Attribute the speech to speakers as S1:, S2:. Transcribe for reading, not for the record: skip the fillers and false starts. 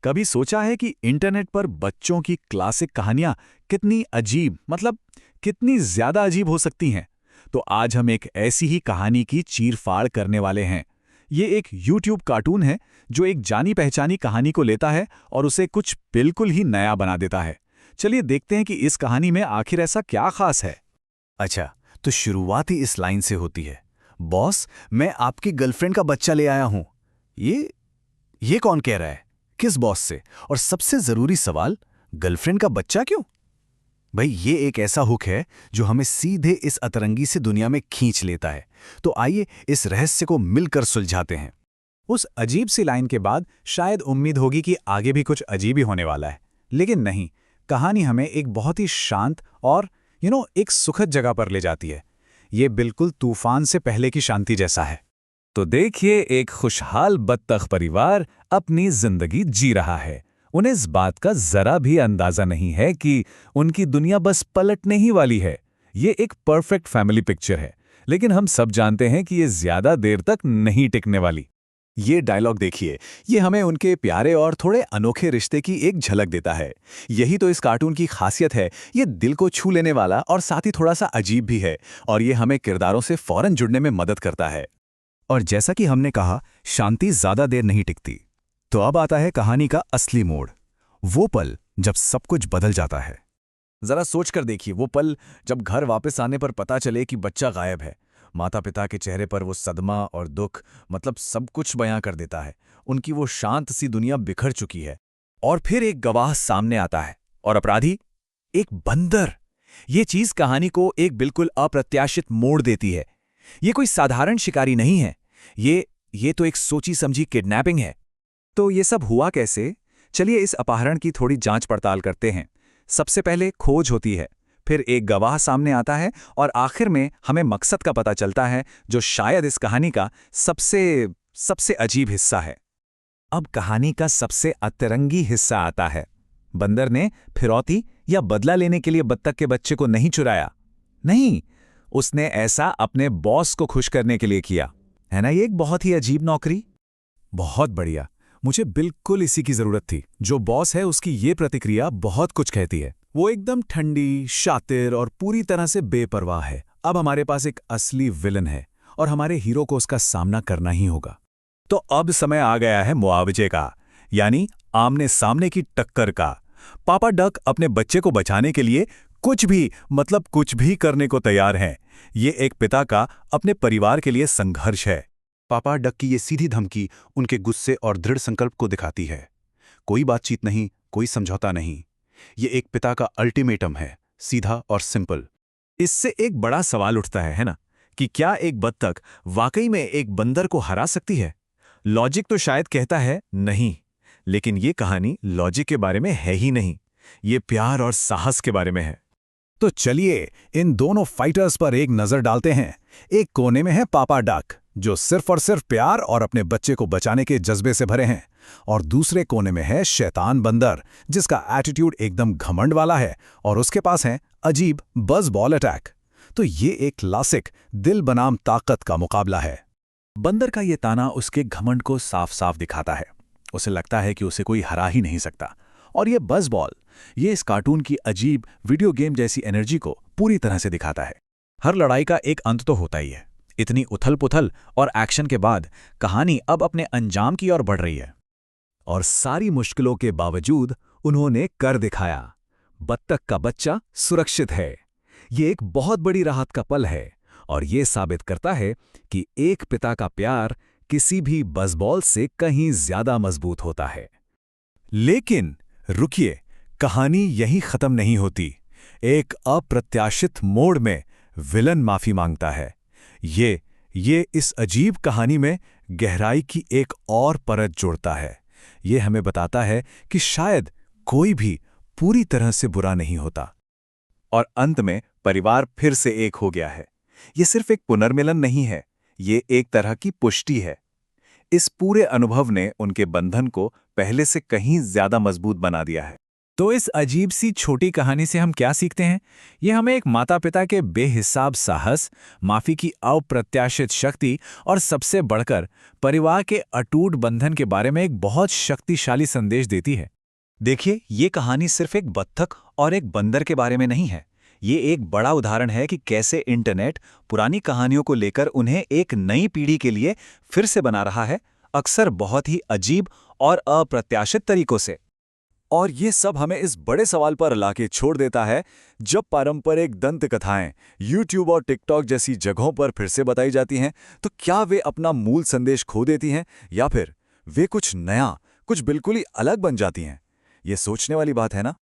S1: कभी सोचा है कि इंटरनेट पर बच्चों की क्लासिक कहानियां कितनी अजीब कितनी ज्यादा अजीब हो सकती हैं? तो आज हम एक ऐसी ही कहानी की चीरफाड़ करने वाले हैं। ये एक YouTube कार्टून है जो एक जानी पहचानी कहानी को लेता है और उसे कुछ बिल्कुल ही नया बना देता है। चलिए देखते हैं कि इस कहानी में आखिर ऐसा क्या खास है।
S2: अच्छा, तो शुरुआत ही इस लाइन से होती है। बॉस, मैं आपकी गर्लफ्रेंड का बच्चा ले आया हूं। ये कौन कह रहा है? किस बॉस से? और सबसे जरूरी सवाल, गर्लफ्रेंड का बच्चा क्यों? भाई, ये एक ऐसा हुक है जो हमें सीधे इस अतरंगी से दुनिया में खींच लेता है। तो आइए इस रहस्य को मिलकर सुलझाते हैं।
S1: उस अजीब सी लाइन के बाद शायद उम्मीद होगी कि आगे भी कुछ अजीब ही होने वाला है, लेकिन नहीं। कहानी हमें एक बहुत ही शांत और एक सुखद जगह पर ले जाती है। ये बिल्कुल तूफान से पहले की शांति जैसा है।
S3: तो देखिए, एक खुशहाल बत्तख परिवार अपनी जिंदगी जी रहा है। उन्हें इस बात का जरा भी अंदाजा नहीं है कि उनकी दुनिया बस पलटने ही वाली है। ये एक परफेक्ट फैमिली पिक्चर है, लेकिन हम सब जानते हैं कि ये ज्यादा देर तक नहीं टिकने वाली।
S2: ये डायलॉग देखिए, ये हमें उनके प्यारे और थोड़े अनोखे रिश्ते की एक झलक देता है। यही तो इस कार्टून की खासियत है। ये दिल को छू लेने वाला और साथ ही थोड़ा सा अजीब भी है, और ये हमें किरदारों से फौरन जुड़ने में मदद करता है। और जैसा कि हमने कहा, शांति ज्यादा देर नहीं टिकती। तो अब आता है कहानी का असली मोड़, वो पल जब सब कुछ बदल जाता है।
S1: जरा सोच कर देखिए, वो पल जब घर वापस आने पर पता चले कि बच्चा गायब है। माता पिता के चेहरे पर वो सदमा और दुख सब कुछ बयां कर देता है। उनकी वो शांत सी दुनिया बिखर चुकी है। और फिर एक गवाह सामने आता है, और अपराधी एक बंदर। ये चीज कहानी को एक बिल्कुल अप्रत्याशित मोड़ देती है। ये कोई साधारण शिकारी नहीं है, ये तो एक सोची समझी किडनैपिंग है। तो ये सब हुआ कैसे? चलिए इस अपहरण की थोड़ी जांच पड़ताल करते हैं। सबसे पहले खोज होती है, फिर एक गवाह सामने आता है, और आखिर में हमें मकसद का पता चलता है, जो शायद इस कहानी का सबसे अजीब हिस्सा है। अब कहानी का सबसे अतरंगी हिस्सा आता है। बंदर ने फिरौती या बदला लेने के लिए बत्तख के बच्चे को नहीं चुराया। नहीं, उसने ऐसा अपने बॉस को खुश करने के लिए किया। है ना ये एक बहुत ही अजीब नौकरी? बहुत बढ़िया, मुझे बिल्कुल इसी की जरूरत थी। जो बॉस है उसकी ये प्रतिक्रिया बहुत कुछ कहती है। वो एकदम ठंडी, शातिर और पूरी तरह से बेपरवाह है। अब हमारे पास एक असली विलन है, और हमारे हीरो को उसका सामना करना ही होगा। तो अब समय आ गया है मुआवजे का, यानी आमने सामने की टक्कर का। पापा डक अपने बच्चे को बचाने के लिए कुछ भी करने को तैयार हैं। ये एक पिता का अपने परिवार के लिए संघर्ष है।
S2: पापा डक की ये सीधी धमकी उनके गुस्से और दृढ़ संकल्प को दिखाती है। कोई बातचीत नहीं, कोई समझौता नहीं। ये एक पिता का अल्टीमेटम है, सीधा और सिंपल।
S1: इससे एक बड़ा सवाल उठता है ना, कि क्या एक बत्तख वाकई में एक बंदर को हरा सकती है? लॉजिक तो शायद कहता है नहीं, लेकिन ये कहानी लॉजिक के बारे में है ही नहीं। ये प्यार और साहस के बारे में है।
S2: तो चलिए इन दोनों फाइटर्स पर एक नजर डालते हैं। एक कोने में है पापा डक, जो सिर्फ और सिर्फ प्यार और अपने बच्चे को बचाने के जज्बे से भरे हैं, और दूसरे कोने में है शैतान बंदर, जिसका एटीट्यूड एकदम घमंड वाला है, और उसके पास है अजीब बज़ बॉल अटैक। तो ये एक क्लासिक दिल बनाम ताकत का मुकाबला है।
S1: बंदर का ये ताना उसके घमंड को साफ साफ दिखाता है। उसे लगता है कि उसे कोई हरा ही नहीं सकता। और ये बज़ बॉल, ये इस कार्टून की अजीब वीडियो गेम जैसी एनर्जी को पूरी तरह से दिखाता है। हर लड़ाई का एक अंत तो होता ही है। इतनी उथल पुथल और एक्शन के बाद कहानी अब अपने अंजाम की ओर बढ़ रही है, और सारी मुश्किलों के बावजूद उन्होंने कर दिखाया। बत्तख का बच्चा सुरक्षित है। ये एक बहुत बड़ी राहत का पल है, और ये साबित करता है कि एक पिता का प्यार किसी भी बज़बॉल से कहीं ज्यादा मजबूत होता है। लेकिन रुकिए, कहानी यहीं खत्म नहीं होती। एक अप्रत्याशित मोड़ में विलन माफी मांगता है। ये इस अजीब कहानी में गहराई की एक और परत जोड़ता है। ये हमें बताता है कि शायद कोई भी पूरी तरह से बुरा नहीं होता, और अंत में परिवार फिर से एक हो गया है। ये सिर्फ एक पुनर्मिलन नहीं है, ये एक तरह की पुष्टि है। इस पूरे अनुभव ने उनके बंधन को पहले से कहीं ज्यादा मजबूत बना दिया है।
S3: तो इस अजीब सी छोटी कहानी से हम क्या सीखते हैं? ये हमें एक माता-पिता के बेहिसाब साहस, माफी की अप्रत्याशित शक्ति और सबसे बढ़कर परिवार के अटूट बंधन के बारे में एक बहुत शक्तिशाली संदेश देती है।
S2: देखिए, ये कहानी सिर्फ एक बत्तख और एक बंदर के बारे में नहीं है। ये एक बड़ा उदाहरण है कि कैसे इंटरनेट पुरानी कहानियों को लेकर उन्हें एक नई पीढ़ी के लिए फिर से बना रहा है, अक्सर बहुत ही अजीब और अप्रत्याशित तरीकों से। और ये सब हमें इस बड़े सवाल पर लाके छोड़ देता है, जब पारंपरिक दंत कथाएं YouTube और TikTok जैसी जगहों पर फिर से बताई जाती हैं, तो क्या वे अपना मूल संदेश खो देती हैं या फिर वे कुछ नया, कुछ बिल्कुल ही अलग बन जाती हैं? ये सोचने वाली बात है ना।